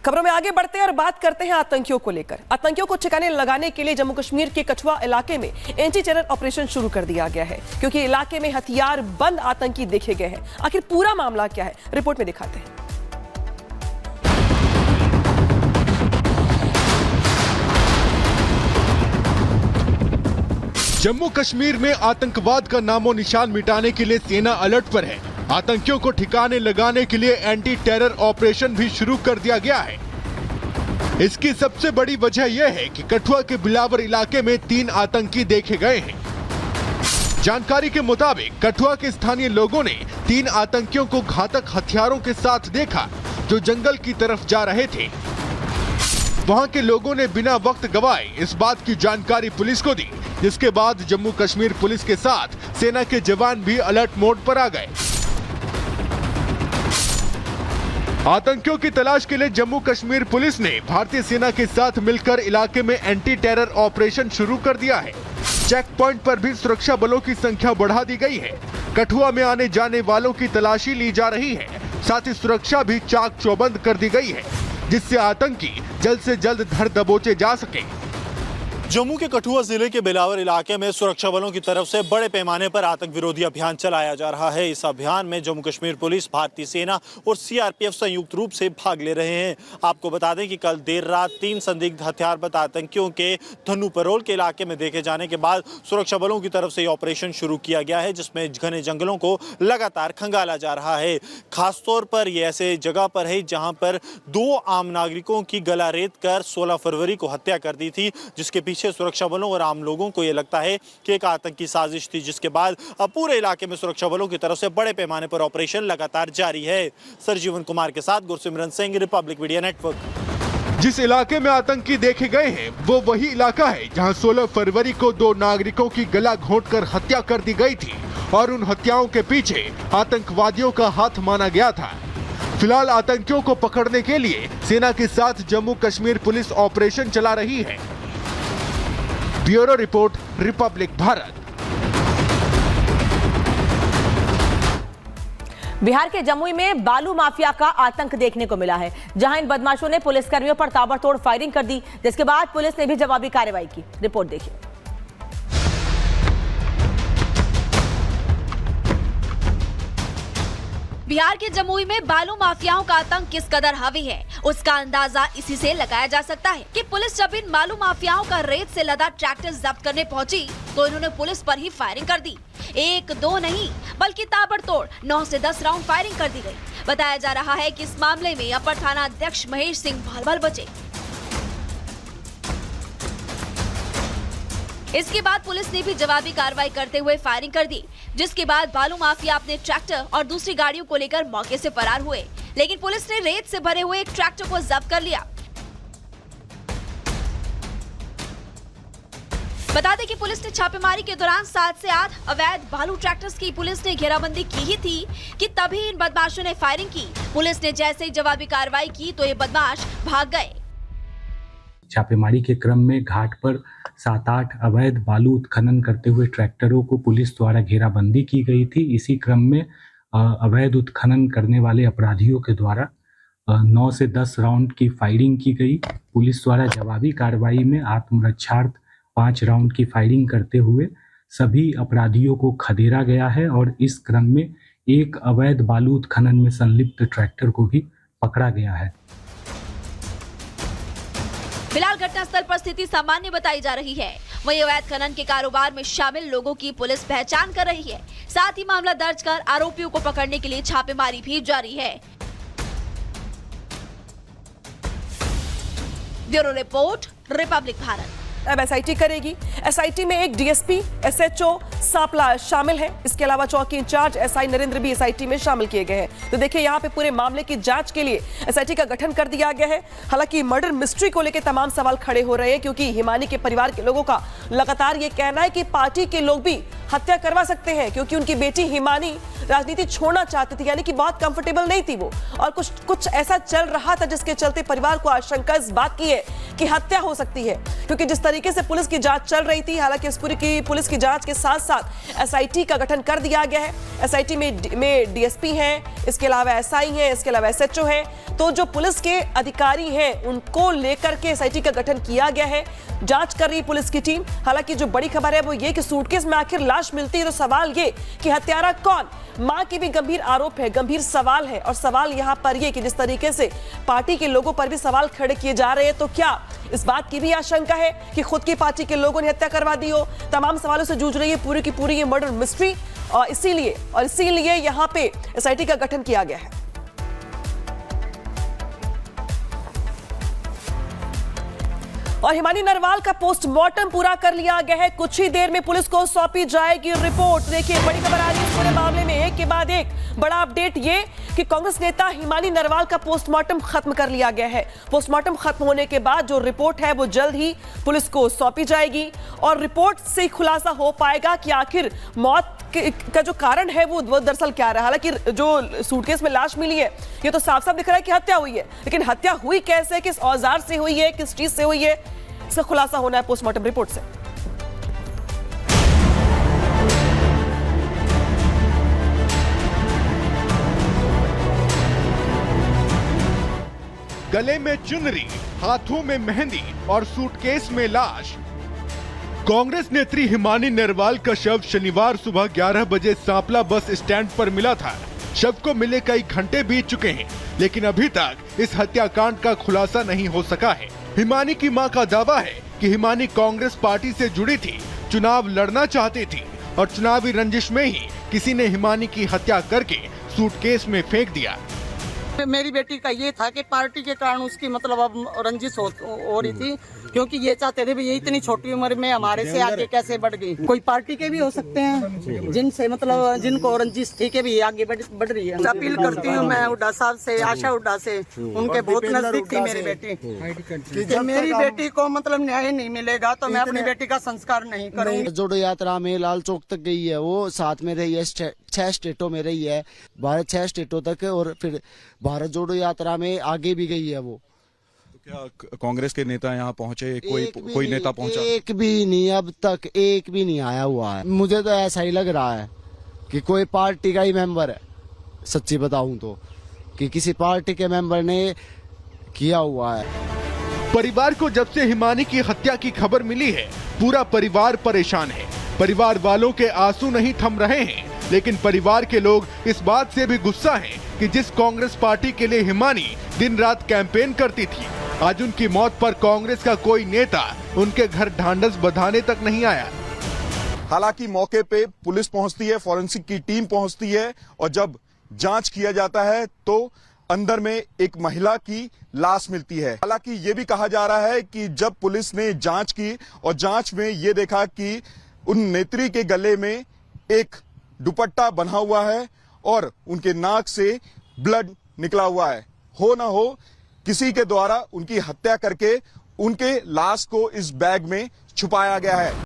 खबरों में आगे बढ़ते हैं और बात करते हैं आतंकियों को लेकर। आतंकियों को ठिकाने लगाने के लिए जम्मू कश्मीर के कठुआ इलाके में एंटी टेरर ऑपरेशन शुरू कर दिया गया है, क्योंकि इलाके में हथियार बंद आतंकी देखे गए हैं। आखिर पूरा मामला क्या है, रिपोर्ट में दिखाते हैं। जम्मू कश्मीर में आतंकवाद का नामो निशान मिटाने के लिए सेना अलर्ट पर है। आतंकियों को ठिकाने लगाने के लिए एंटी टेरर ऑपरेशन भी शुरू कर दिया गया है। इसकी सबसे बड़ी वजह यह है कि कठुआ के बिलावर इलाके में 3 आतंकी देखे गए हैं। जानकारी के मुताबिक कठुआ के स्थानीय लोगों ने 3 आतंकियों को घातक हथियारों के साथ देखा, जो जंगल की तरफ जा रहे थे। वहां के लोगों ने बिना वक्त गवाए इस बात की जानकारी पुलिस को दी, जिसके बाद जम्मू कश्मीर पुलिस के साथ सेना के जवान भी अलर्ट मोड पर आ गए। आतंकियों की तलाश के लिए जम्मू कश्मीर पुलिस ने भारतीय सेना के साथ मिलकर इलाके में एंटी टेरर ऑपरेशन शुरू कर दिया है। चेक पॉइंट पर भी सुरक्षा बलों की संख्या बढ़ा दी गई है। कठुआ में आने जाने वालों की तलाशी ली जा रही है। साथ ही सुरक्षा भी चाक चौबंद कर दी गई है, जिससे आतंकी जल्द से जल्द धर दबोचे जा सके। जम्मू के कठुआ जिले के बिलावर इलाके में सुरक्षा बलों की तरफ से बड़े पैमाने पर आतंक विरोधी अभियान चलाया जा रहा है। इस अभियान में जम्मू कश्मीर पुलिस, भारतीय सेना और सीआरपीएफ संयुक्त रूप से भाग ले रहे हैं। आपको बता दें कि कल देर रात 3 संदिग्ध हथियारबंद आतंकियों के धनु परोल के इलाके में देखे जाने के बाद सुरक्षा बलों की तरफ से ऑपरेशन शुरू किया गया है, जिसमें घने जंगलों को लगातार खंगाला जा रहा है। खासतौर पर ये ऐसे जगह पर है जहाँ पर 2 आम नागरिकों की गला रेत कर 16 फरवरी को हत्या कर दी थी, जिसके पीछे सुरक्षा बलों और आम लोगों को यह लगता है कि एक आतंकी साजिश थी, जिसके बाद अब पूरे इलाके में सुरक्षा बलों की तरफ से बड़े पैमाने पर ऑपरेशन लगातार जारी है। सरजीवन कुमार के साथ Gursimran Singh, Republic media network. जिस इलाके में आतंकी देखे गए हैं वो वही इलाका है जहां 16 फरवरी को 2 नागरिकों की गला घोंटकर हत्या कर दी गई थी और उन हत्याओं के पीछे आतंकवादियों का हाथ माना गया था। फिलहाल आतंकियों को पकड़ने के लिए सेना के साथ जम्मू कश्मीर पुलिस ऑपरेशन चला रही है। Bureau report, Republic Bharat. Bihar के जमुई में बालू माफिया का आतंक देखने को मिला है, जहां इन बदमाशों ने पुलिसकर्मियों पर ताबड़तोड़ फायरिंग कर दी, जिसके बाद पुलिस ने भी जवाबी कार्रवाई की। रिपोर्ट देखिए। बिहार के जमुई में बालू माफियाओं का आतंक किस कदर हावी है, उसका अंदाजा इसी से लगाया जा सकता है कि पुलिस जब इन बालू माफियाओं का रेत से लदा ट्रैक्टर जब्त करने पहुंची तो इन्होंने पुलिस पर ही फायरिंग कर दी। 1-2 नहीं बल्कि ताबड़तोड़ 9 से 10 राउंड फायरिंग कर दी गई। बताया जा रहा है कि इस मामले में अपर थाना अध्यक्ष महेश सिंह भलभल बचे। इसके बाद पुलिस ने भी जवाबी कार्रवाई करते हुए फायरिंग कर दी, जिसके बाद बालू माफिया अपने ट्रैक्टर और दूसरी गाड़ियों को लेकर मौके से फरार हुए, लेकिन पुलिस ने रेत से भरे हुए एक ट्रैक्टर को जब्त कर लिया। बता दें कि पुलिस ने छापेमारी के दौरान 7 से 8 अवैध बालू ट्रैक्टर्स की पुलिस ने घेराबंदी की ही थी कि तभी इन बदमाशों ने फायरिंग की। पुलिस ने जैसे ही जवाबी कार्रवाई की तो ये बदमाश भाग गए। छापेमारी के क्रम में घाट पर 7-8 अवैध बालू उत्खनन करते हुए ट्रैक्टरों को पुलिस द्वारा घेराबंदी की गई थी। इसी क्रम में अवैध उत्खनन करने वाले अपराधियों के द्वारा 9 से 10 राउंड की फायरिंग की गई। पुलिस द्वारा जवाबी कार्रवाई में आत्मरक्षार्थ 5 राउंड की फायरिंग करते हुए सभी अपराधियों को खदेड़ा गया है और इस क्रम में एक अवैध बालू उत्खनन में संलिप्त ट्रैक्टर को भी पकड़ा गया है। फिलहाल घटनास्थल पर स्थिति सामान्य बताई जा रही है। वहीं अवैध खनन के कारोबार में शामिल लोगों की पुलिस पहचान कर रही है। साथ ही मामला दर्ज कर आरोपियों को पकड़ने के लिए छापेमारी भी जारी है। Bureau report, Republic Bharat. अब एसआईटी करेगी। एसआईटी में एक डीएसपी, एसएचओ, सांपला शामिल है। इसके अलावा चौकी इंचार्ज एसआई नरेंद्र भी एसआईटी में शामिल किए गए हैं। तो देखिए यहाँ पे पूरे मामले की जांच के लिए एसआईटी का गठन कर दिया गया है। हालांकि मर्डर मिस्ट्री को लेकर तमाम सवाल खड़े हो रहे हैं, क्योंकि हिमानी के परिवार के लोगों का लगातार ये कहना है कि पार्टी के लोग भी हत्या करवा सकते हैं, क्योंकि उनकी बेटी हिमानी राजनीति छोड़ना चाहती थी, यानी कि बहुत कंफर्टेबल नहीं थी वो, और कुछ ऐसा चल रहा था जिसके चलते परिवार को आशंका इस बात की है कि हत्या हो सकती है। क्योंकि जिस तरीके से पुलिस की जांच चल रही थी, हालांकि इस पूरी की पुलिस की जांच के साथ साथ साथ एसआईटी का गठन कर दिया गया है। एसआईटी में डीएसपी हैं, इसके अलावा एसआई हैं, इसके अलावा एसएचओ हैं। तो जो पुलिस के अधिकारी हैं उनको लेकर के एसआईटी का गठन किया गया है। जांच कर रही पुलिस की टीम। हालांकि जो बड़ी खबर है वो ये कि सूटकेस में आखिर लाश मिलती है तो सवाल ये कि हत्यारा कौन, मां की भी गंभीर आरोप है, गंभीर सवाल है। और सवाल यहां पर ये कि जिस तरीके से पार्टी के लोगों पर भी सवाल खड़े किए जा रहे हैं, तो क्या इस बात की भी आशंका है कि खुद की पार्टी के लोगों ने हत्या करवा दी हो। तमाम सवालों से जूझ रही है पूरी की पूरी ये मर्डर मिस्ट्री, और इसीलिए यहां पे एसआईटी का गठन किया गया है। और हिमानी नरवाल का पोस्टमार्टम पूरा कर लिया गया है। कुछ ही देर में पुलिस को सौंपी जाएगी रिपोर्ट। देखिए, बड़ी खबर आ रही है इस पूरे मामले में, एक के बाद एक बड़ा अपडेट ये कि कांग्रेस नेता हिमानी नरवाल का पोस्टमार्टम खत्म कर लिया गया है। पोस्टमार्टम खत्म होने के बाद जो रिपोर्ट है वो जल्द ही पुलिस को सौंपी जाएगी और रिपोर्ट से खुलासा हो पाएगा कि आखिर मौत का जो कारण है वो दरअसल क्या रहा। हालांकि जो सूटकेस में लाश मिली है ये तो साफ साफ दिख रहा है कि हत्या हुई है, लेकिन हत्या हुई कैसे, किस औजार से हुई है, किस चीज से हुई है, इसका खुलासा होना है पोस्टमार्टम रिपोर्ट से। गले में चुनरी, हाथों में मेहंदी और सूटकेस में लाश। कांग्रेस नेत्री हिमानी नरवाल का शव शनिवार सुबह 11 बजे सांपला बस स्टैंड पर मिला था। शव को मिले कई घंटे बीत चुके हैं, लेकिन अभी तक इस हत्याकांड का खुलासा नहीं हो सका है। हिमानी की मां का दावा है कि हिमानी कांग्रेस पार्टी से जुड़ी थी, चुनाव लड़ना चाहती थी और चुनावी रंजिश में ही किसी ने हिमानी की हत्या करके सूटकेस में फेंक दिया। मेरी बेटी का ये था कि पार्टी के कारण उसकी मतलब अब रंजिश हो रही थी, क्योंकि ये चाहते थे भी ये इतनी छोटी उम्र में हमारे से आगे कैसे बढ़ गई। कोई पार्टी के भी हो सकते हैं जिनसे मतलब जिनको रंजिश थी के भी आगे बढ़ रही है। अपील करती हूँ मैं हुड्डा साहब से, आशा हुड्डा से, उनके बहुत नजदीक थी मेरी बेटी, कि मेरी बेटी को मतलब न्याय नहीं मिलेगा तो मैं अपनी बेटी का संस्कार नहीं करूँगी। जोड़ो यात्रा में लाल चौक तक गई है, वो साथ में रही है, 6 स्टेटों में रही है, 6 स्टेटों तक, और फिर भारत जोड़ो यात्रा में आगे भी गई है वो। तो क्या कांग्रेस के नेता यहाँ पहुँचे? कोई नेता पहुँचा? एक भी नहीं, अब तक एक भी नहीं आया हुआ है। मुझे तो ऐसा ही लग रहा है कि कोई पार्टी का ही मेंबर है, सच्ची बताऊं तो, कि किसी पार्टी के मेंबर ने किया हुआ है। परिवार को जब से हिमानी की हत्या की खबर मिली है, पूरा परिवार परेशान है। परिवार वालों के आंसू नहीं थम रहे हैं, लेकिन परिवार के लोग इस बात से भी गुस्सा हैं कि जिस कांग्रेस पार्टी के लिए हिमानी दिन रात कैंपेन करती थी, आज उनकी मौत पर कांग्रेस का कोई नेता उनके घर ढांढस बंधाने तक नहीं आया। हालांकि मौके पे पुलिस पहुंचती है, फॉरेंसिक की टीम पहुंचती है, और जब जांच किया जाता है तो अंदर में एक महिला की लाश मिलती है। हालांकि ये भी कहा जा रहा है कि जब पुलिस ने जांच की और जांच में ये देखा कि उन नेत्री के गले में एक दुपट्टा बंधा हुआ है और उनके नाक से ब्लड निकला हुआ है, हो ना हो किसी के द्वारा उनकी हत्या करके उनके लाश को इस बैग में छुपाया गया है।